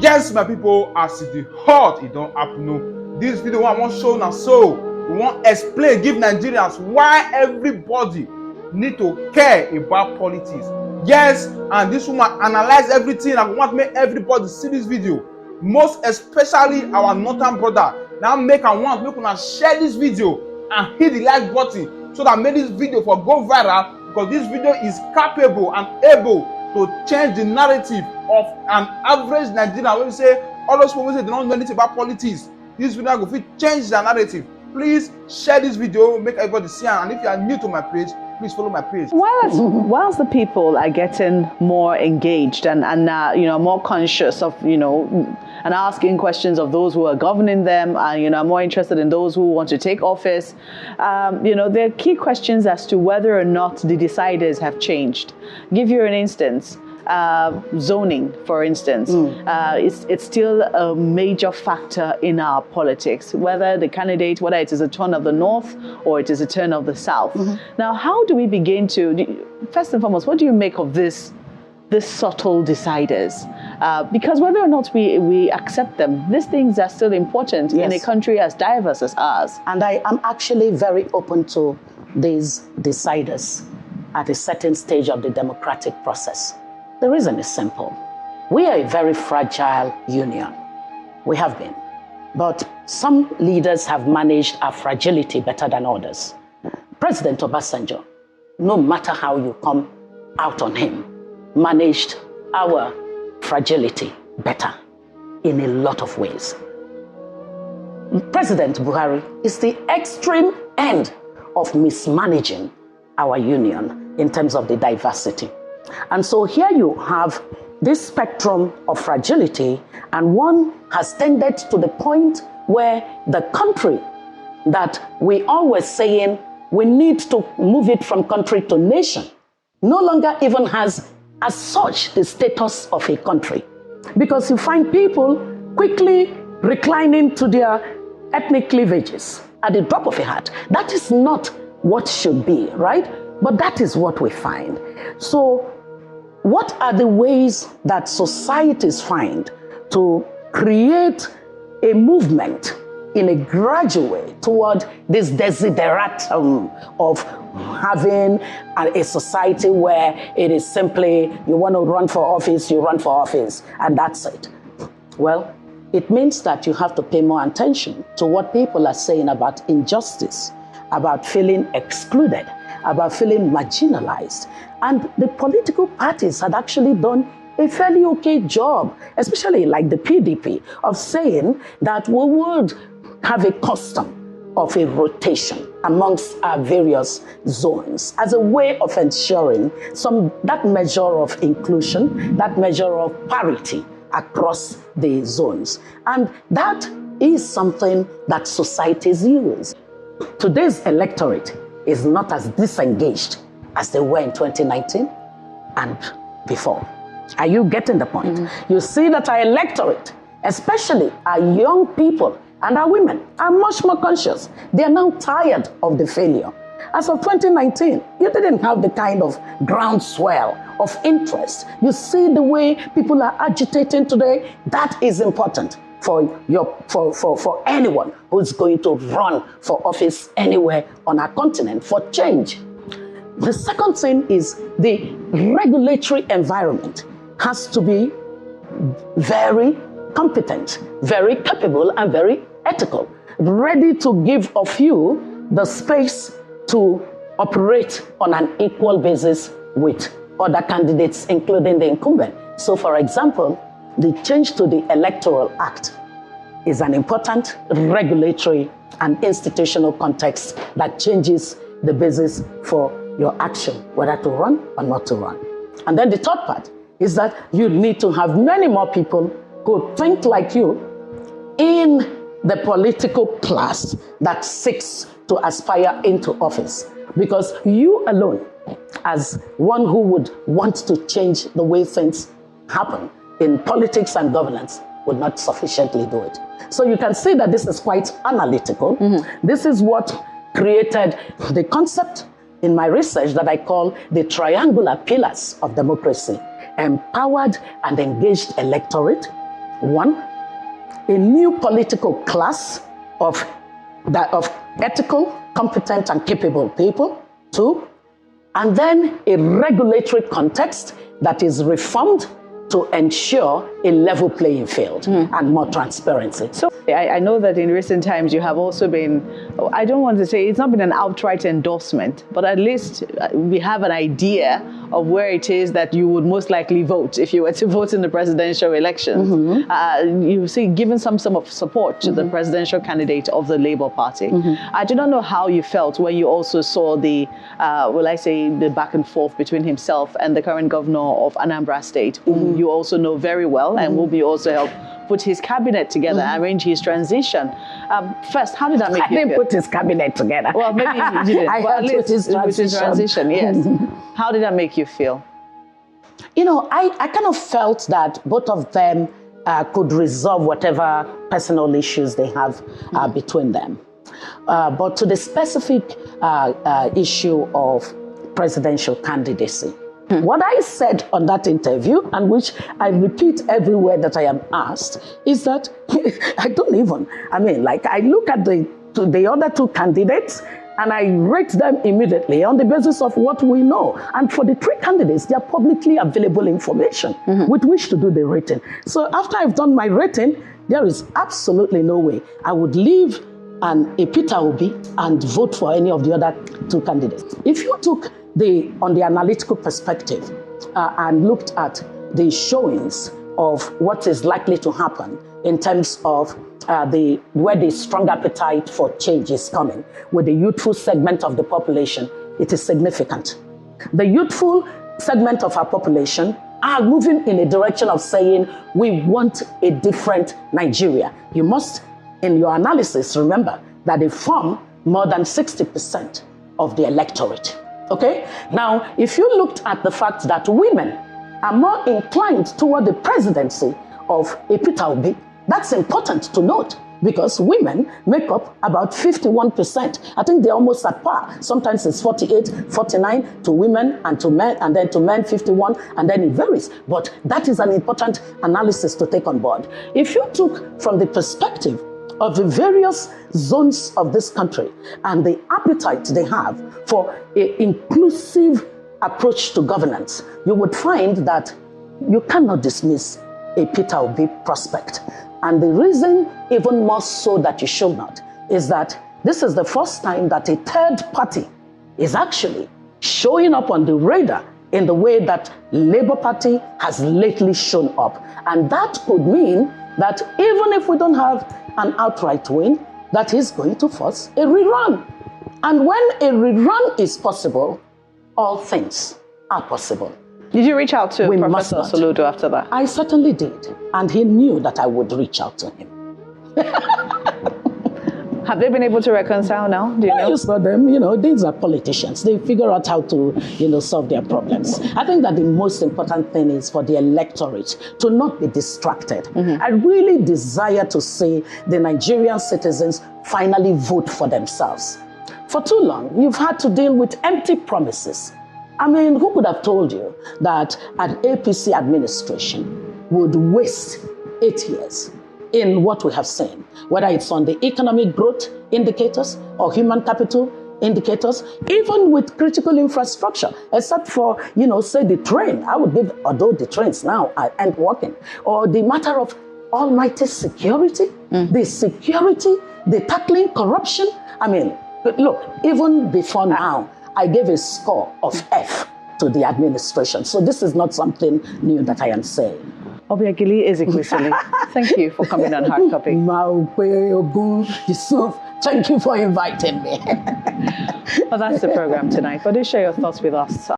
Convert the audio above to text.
Yes, my people, as it is hot, it don't happen. No. This video I want show now, so we want explain, give Nigerians why everybody need to care about politics. Yes, and this woman analyze everything. I want to make everybody see this video, most especially our northern brother. Now make I want make una share this video and hit the like button so that make this video for go viral, because this video is capable and able to change the narrative of an average Nigerian. When we say all those people say they don't know anything about politics, this video go fit change the narrative. Please share this video, make everybody see it. And if you are new to my page, please follow my page. Whilst the people are getting more engaged and more conscious of and asking questions of those who are governing them, and more interested in those who want to take office, there are key questions as to whether or not the deciders have changed. Give you an instance. Zoning, for instance, it's still a major factor in our politics, whether it is a turn of the north or it is a turn of the south. Now, how do we begin to, first and foremost, what do you make of this subtle deciders? Because whether or not we accept them, these things are still important in a country as diverse as ours. And I am actually very open to these deciders at a certain stage of the democratic process. The reason is simple. We are a very fragile union. We have been. But some leaders have managed our fragility better than others. President Obasanjo, no matter how you come out on him, managed our fragility better in a lot of ways. President Buhari is the extreme end of mismanaging our union in terms of the diversity. And so here you have this spectrum of fragility, and one has tended to the point where the country that we always saying we need to move it from country to nation no longer even has as such the status of a country. Because you find people quickly reclining to their ethnic cleavages at the drop of a hat. That is not what should be, right? But that is what we find. So what are the ways that societies find to create a movement in a gradual way toward this desideratum of having a society where it is simply, you want to run for office, you run for office, and that's it? Well, it means that you have to pay more attention to what people are saying about injustice, about feeling excluded, about feeling marginalized. And the political parties had actually done a fairly okay job, especially like the PDP, of saying that we would have a custom of a rotation amongst our various zones as a way of ensuring that measure of inclusion, that measure of parity across the zones. And that is something that societies use. Today's electorate is not as disengaged as they were in 2019 and before. Are you getting the point? You see that our electorate, especially our young people and our women, are much more conscious. They are now tired of the failure. As of 2019, you didn't have the kind of groundswell of interest. You see the way people are agitating today. That is important for anyone who's going to run for office anywhere on our continent for change. The second thing is the regulatory environment has to be very competent, very capable, and very ethical, ready to give of you the space to operate on an equal basis with other candidates, including the incumbent. So, for example, the change to the Electoral Act is an important regulatory and institutional context that changes the basis for your action, whether to run or not to run. And then the third part is that you need to have many more people who think like you in the political class that seeks to aspire into office. Because you alone, as one who would want to change the way things happen in politics and governance, would not sufficiently do it. So you can see that this is quite analytical. This is what created the concept in my research that I call the triangular pillars of democracy: empowered and engaged electorate, One, a new political class of ethical, competent, and capable people. Two, and then a regulatory context that is reformed to ensure a level playing field and more transparency. So I know that in recent times you have also been, I don't want to say it's not been an outright endorsement, but at least we have an idea of where it is that you would most likely vote if you were to vote in the presidential elections. You see, given some of support to the presidential candidate of the Labour Party. I do not know how you felt when you also saw the, will I say, the back and forth between himself and the current governor of Anambra State, whom you also know very well and will be also help put his cabinet together, arrange his transition. First, how did that make you feel? I didn't put his cabinet together. Well, maybe you didn't. I helped with his transition, yes. How did that make you feel? You know, I kind of felt that both of them could resolve whatever personal issues they have between them. But to the specific issue of presidential candidacy, what I said on that interview, and which I repeat everywhere that I am asked, is that I look at the other two candidates and I rate them immediately on the basis of what we know. And for the three candidates, they are publicly available information with which to do the rating. So after I've done my rating, there is absolutely no way I would leave a Peter Oby and vote for any of the other two candidates. If you took on the analytical perspective and looked at the showings of what is likely to happen in terms of where the strong appetite for change is coming with the youthful segment of the population, it is significant. The youthful segment of our population are moving in a direction of saying, we want a different Nigeria. You must, in your analysis, remember that they form more than 60% of the electorate. Okay? Now, if you looked at the fact that women are more inclined toward the presidency of a Peter Oby, that's important to note because women make up about 51%. I think they're almost at par. Sometimes it's 48, 49 to women and to men, and then to men 51, and then it varies. But that is an important analysis to take on board. If you took from the perspective of the various zones of this country and the appetite they have for an inclusive approach to governance, you would find that you cannot dismiss a Peter Oby prospect. And the reason, even more so that you should not, is that this is the first time that a third party is actually showing up on the radar in the way that Labour Party has lately shown up. And that could mean that even if we don't have an outright win, that is going to force a rerun. And when a rerun is possible, all things are possible. Did you reach out to Professor Soludo after that? I certainly did. And he knew that I would reach out to him. Have they been able to reconcile now? Do you know? Yes, for them, these are politicians. They figure out how to, solve their problems. I think that the most important thing is for the electorate to not be distracted. I really desire to see the Nigerian citizens finally vote for themselves. For too long, you've had to deal with empty promises. I mean, who could have told you that an APC administration would waste 8 years in what we have seen, whether it's on the economic growth indicators or human capital indicators, even with critical infrastructure, except for, say the train. I would give, although the trains now aren't working, or the matter of almighty security, the tackling corruption. I mean, look, even before now, I gave a score of F to the administration. So this is not something new that I am saying. Oby Ezekwesilil, thank you for coming on Hard Copy. Yusuf, thank you for inviting me. Well, that's the program tonight. But do share your thoughts with us.